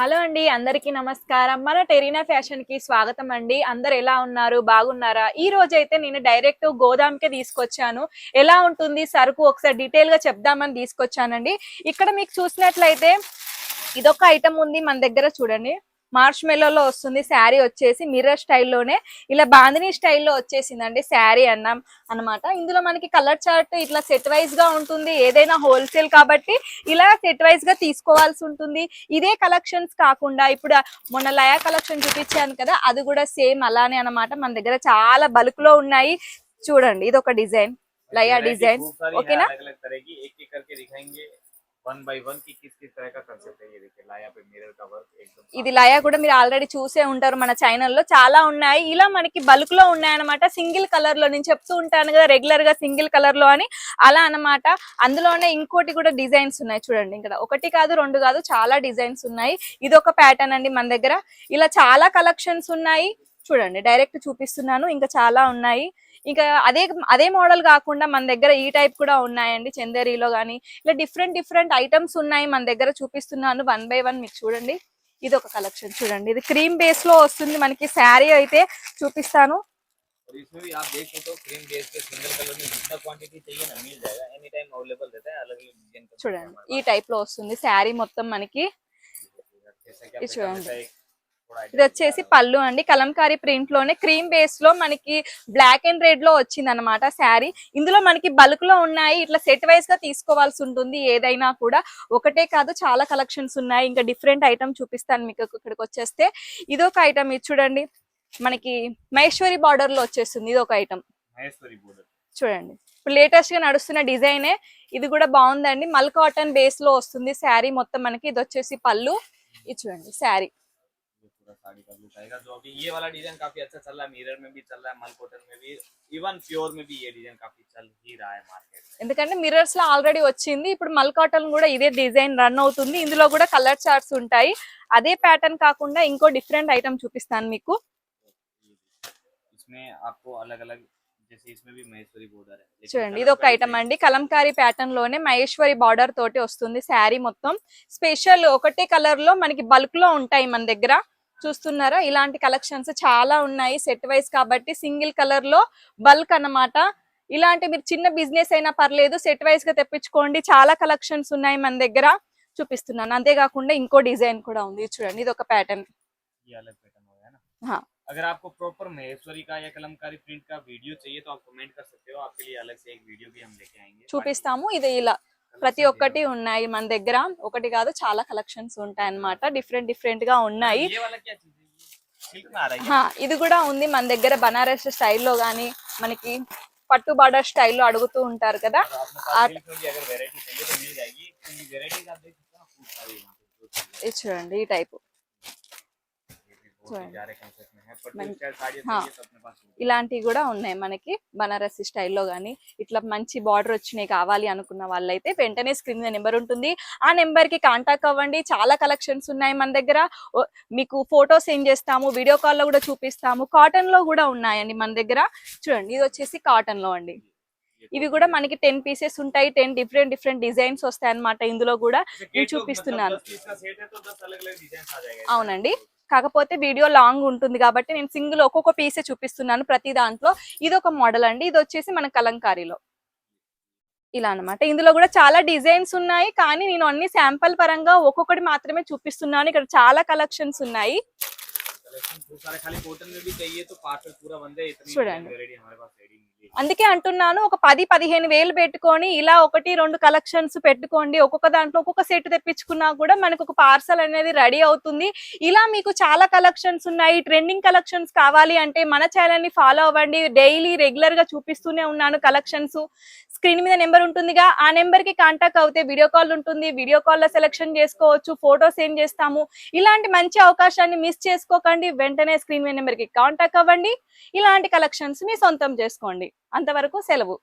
Hello అండి, అందరికీ నమస్కారం. మన టెరీనా ఫ్యాషన్ కి స్వాగతం అండి. అందరు ఎలా ఉన్నారు, బాగున్నారా? ఈ రోజు అయితే నేను డైరెక్ట్ గోదాంకే తీసుకొచ్చాను. ఎలా ఉంటుంది సరుకు ఒకసారి డీటెయిల్ గా చెప్దామని తీసుకొచ్చానండి. ఇక్కడ మీకు చూసినట్లయితే ఇదొక ఐటమ్ ఉంది మన దగ్గర. చూడండి, మార్చ్ మెల్లోలో వస్తుంది. శారీ వచ్చేసి మిర్రర్ స్టైల్లోనే ఇలా బాందినీ స్టైల్లో వచ్చేసిందండి శారీ అన్నమాట. ఇందులో మనకి కలర్ చార్ట్ ఇట్లా సెట్ వైజ్ గా ఉంటుంది. ఏదైనా హోల్సేల్ కాబట్టి ఇలా సెట్ వైజ్ గా తీసుకోవాల్సి ఉంటుంది. ఇదే కలెక్షన్స్ కాకుండా ఇప్పుడు మొన్న లయా కలెక్షన్ చూపించాను కదా, అది కూడా సేమ్ అలానే అన్నమాట. మన దగ్గర చాలా బల్క్ లో ఉన్నాయి. చూడండి, ఇది ఒక డిజైన్, లయా డిజైన్. ఓకేనా? वन बाय वन की किस किस तरह का कांसेप्ट है। ये देखिए लाया पे मिरर का वर्क एकदम ఇది లయా కూడా మీరు ఆల్రెడీ చూసే ఉంటారు మన ఛానల్లో. చాలా ఉన్నాయి ఇలా మనకి బల్క్ లో ఉన్నాయన్నమాట. సింగిల్ కలర్ లో నేను చెప్తూ ఉంటాను కదా రెగ్యులర్ గా సింగిల్ కలర్ లో అని, అలా అన్నమాట. అందులోనే ఇంకోటి కూడా డిజైన్స్ ఉన్నాయి. చూడండి, ఇక్కడ ఒకటి కాదు రెండు కాదు చాలా డిజైన్స్ ఉన్నాయి. ఇది ఒక ప్యాటర్న్ అండి మన దగ్గర. ఇలా చాలా కలెక్షన్స్ ఉన్నాయి. చూడండి, డైరెక్ట్ చూపిస్తున్నాను, ఇంకా చాలా ఉన్నాయి. ఇంకా అదే మోడల్ కాకుండా మన దగ్గర ఈ టైప్ కూడా ఉన్నాయండి. చందేరీలో గానీ ఇలా డిఫరెంట్ డిఫరెంట్ ఐటమ్స్ ఉన్నాయి మన దగ్గర. చూపిస్తున్నాను వన్ బై వన్ మీకు. చూడండి, ఇది ఒక కలెక్షన్. చూడండి, ఇది క్రీమ్ బేస్ లో వస్తుంది మనకి. శారీ అయితే చూపిస్తాను. और इसमें भी आप देख सकते हो क्रीम बेस पे सिंगल कलर में जितना क्वांटिटी चाहिए ना मिल जाएगा। एनी टाइम अवेलेबल रहता है। अलग अलग डिजाइन का చూడండి, ఈ టైప్ లో వస్తుంది శారీ మొత్తం మనకి. जैसे कि ఇది చూడండి, आप थोड़ा ఇది వచ్చేసి పళ్ళు అండి. కలంకారీ ప్రింట్ లోనే క్రీమ్ బేస్ లో మనకి బ్లాక్ అండ్ రెడ్ లో వచ్చింది అనమాట శారీ. ఇందులో మనకి బల్క్ లో ఉన్నాయి. ఇట్లా సెట్ వైజ్ గా తీసుకోవాల్సి ఉంటుంది. ఏదైనా కూడా ఒకటే కాదు, చాలా కలెక్షన్స్ ఉన్నాయి. ఇంకా డిఫరెంట్ ఐటమ్ చూపిస్తాను మీకు. ఇక్కడికి వచ్చేస్తే ఇదొక ఐటమ్. ఇది చూడండి, మనకి మహేశ్వరి బార్డర్ లో వచ్చేస్తుంది. ఇది ఒక ఐటమ్ महेश्वरी बॉर्डर చూడండి, ఇప్పుడు లేటెస్ట్ గా నడుస్తున్న డిజైనే. ఇది కూడా బాగుందండి. మల్ కాటన్ బేస్ లో వస్తుంది శారీ మొత్తం మనకి. ఇది వచ్చేసి పళ్ళు. ఇది చూడండి శారీ. पूरा साड़ी का लुक आएगा। जो अभी ये वाला डिजाइन काफी अच्छा चल रहा है। मिरर में भी चल रहा है, मल कॉटन में भी, इवन प्योर में भी ये डिजाइन काफी चल ही रहा है मार्केट में। ఎందుకంటే మిర్రర్స్ లో ఆల్రెడీ వచ్చింది. ఇప్పుడు మల్ కాటన్ కూడా ఇదే డిజైన్ రన్ అవుతుంది. ఇందులో కూడా కలర్ చార్ట్స్ ఉంటాయి. అదే ప్యాటర్న్ కాకుండా ఇంకో డిఫరెంట్ ఐటమ్ చూపిస్తాను మీకు. इसमें आपको अलग अलग जैसे इसमें भी महेश्वरी बॉर्डर है। చూడండి, ఇది ఒక ఐటమ్ అండి. కలంకారీ ప్యాటర్న్ లోనే మహేశ్వరి బార్డర్ తోటి వస్తుంది శారీ మొత్తం. స్పెషల్ ఒకటే కలర్ లో మనకి బల్క్ లో ఉంటాయి మన దగ్గర. చూస్తున్నారా, ఇలాంటి కలెక్షన్స్ చాలా ఉన్నాయి. సెట్ వైజ్ కాబట్టి సింగిల్ కలర్ లో బల్క్ అన్నమాట. ఇలాంటి మీరు చిన్న బిజినెస్ అయినా పర్లేదు, సెట్ వైజ్ గా తెప్పించుకోండి. చాలా కలెక్షన్స్ ఉన్నాయి మన దగ్గర. చూపిస్తున్నాను. అంతేకాకుండా ఇంకో డిజైన్ కూడా ఉంది. చూడండి, ఇది ఒక ప్యాటర్న్. ये अलग पैटर्न हो गया ना। अगर आपको प्रॉपर महेश्वरी का या कलमकारी प्रिंट का वीडियो चाहिए तो आप कमेंट कर सकते हो। आपके लिए अलग से एक वीडियो भी हम लेके आएंगे। చూపిస్తాము. ఇది ఇలా ప్రతి ఒక్కటి ఉన్నాయి మన దగ్గర. ఒకటి కాదు చాలా కలెక్షన్స్ ఉంటాయి అన్నమాట. డిఫరెంట్ డిఫరెంట్ గా ఉన్నాయి. ये वाला क्या चीज है? ये सिल्क में आ रहा है। ఇది కూడా ఉంది మన దగ్గర. బనారస్ స్టైల్లో గానీ మనకి పట్టు బార్డర్ స్టైల్లో అడుగుతూ ఉంటారు కదా. और अपने पास सिल्क में भी अगर वैरायटी चाहिए तो मिल जाएगी। क्योंकि वैरायटीज आप देख सकते हो खूब सारी यहाँ पे। ఇది చూడండి, ఈ టైపు. बहुत ही प्यारे कांसेप्ट में है। पट्टू मन- स्टाइल साड़ी हाँ। चाहिए तो अपने पास होगी। ఇలాంటివి కూడా ఉన్నాయి మనకి. బనారసి స్టైల్లో గానీ ఇట్లా మంచి బార్డర్ వచ్చినాయి కావాలి అనుకున్న వాళ్ళైతే వెంటనే స్క్రీన్ మీద నెంబర్ ఉంటుంది. ఆ నెంబర్ కి కాంటాక్ట్ అవ్వండి. చాలా కలెక్షన్స్ ఉన్నాయి మన దగ్గర. మీకు ఫోటో సెండ్ చేస్తాము, వీడియో కాల్ లో కూడా చూపిస్తాము. కాటన్ లో కూడా ఉన్నాయండి మన దగ్గర. చూడండి, ఇది వచ్చేసి కాటన్ లో అండి. ఇవి కూడా మనకి 10 పీసెస్ ఉంటాయి. 10 డిఫరెంట్ డిఫరెంట్ డిజైన్స్ వస్తాయి అన్నమాట. ఇందులో కూడా నేను చూపిస్తున్నాను. 10 पीस का सेट है तो 10 अलग अलग डिजाइन आ जाएगा। అవునండి, కాకపోతే వీడియో లాంగ్ ఉంటుంది కాబట్టి నేను సింగిల్ ఒక్కొక్క పీసే చూపిస్తున్నాను ప్రతి దాంట్లో. ఇది ఒక మోడల్ అండి. ఇది వచ్చేసి మన కలంకారీలో ఇలా అన్నమాట. ఇందులో కూడా చాలా డిజైన్స్ ఉన్నాయి, కానీ నేను అన్ని శాంపుల్ పరంగా ఒక్కొక్కటి మాత్రమే చూపిస్తున్నాను. ఇక్కడ చాలా కలెక్షన్స్ ఉన్నాయి. कलेक्शन बहुत सारे खाली कॉटन में भी चाहिए तो पार्सल पूरा बन जाए। इतनी చూడండి, वैरायटी हमारे पास रेडी मिलेगी। అందుకే అంటున్నాను, ఒక 10-15 వేలు పెట్టుకొని ఇలా 1-2 కలెక్షన్స్ పెట్టుకోండి. ఒక్కొక్క దాంట్లో ఒక్కొక్క సెట్ తెప్పించుకున్నా కూడా మనకు ఒక పార్సల్ అనేది రెడీ అవుతుంది. ఇలా మీకు చాలా కలెక్షన్స్ ఉన్నాయి. ట్రెండింగ్ కలెక్షన్స్ కావాలి అంటే మన ఛానల్ ని ఫాలో అవ్వండి. డైలీ రెగ్యులర్ గా చూపిస్తూనే ఉన్నాను కలెక్షన్స్. స్క్రీన్ మీద నెంబర్ ఉంటుందిగా, ఆ నెంబర్ కి కాంటాక్ట్ అవుతే వీడియో కాల్ ఉంటుంది. వీడియో కాల్ లో సెలెక్షన్ చేసుకోవచ్చు, ఫోటో సెండ్ చేస్తాము. ఇలాంటి మంచి అవకాశాన్ని మిస్ చేసుకోకండి. వెంటనే స్క్రీన్ మీద నెంబర్ కి కాంటాక్ట్ అవ్వండి. ఇలాంటి కలెక్షన్స్ మీ సొంతం చేసుకోండి. అంతవరకు సెలవు.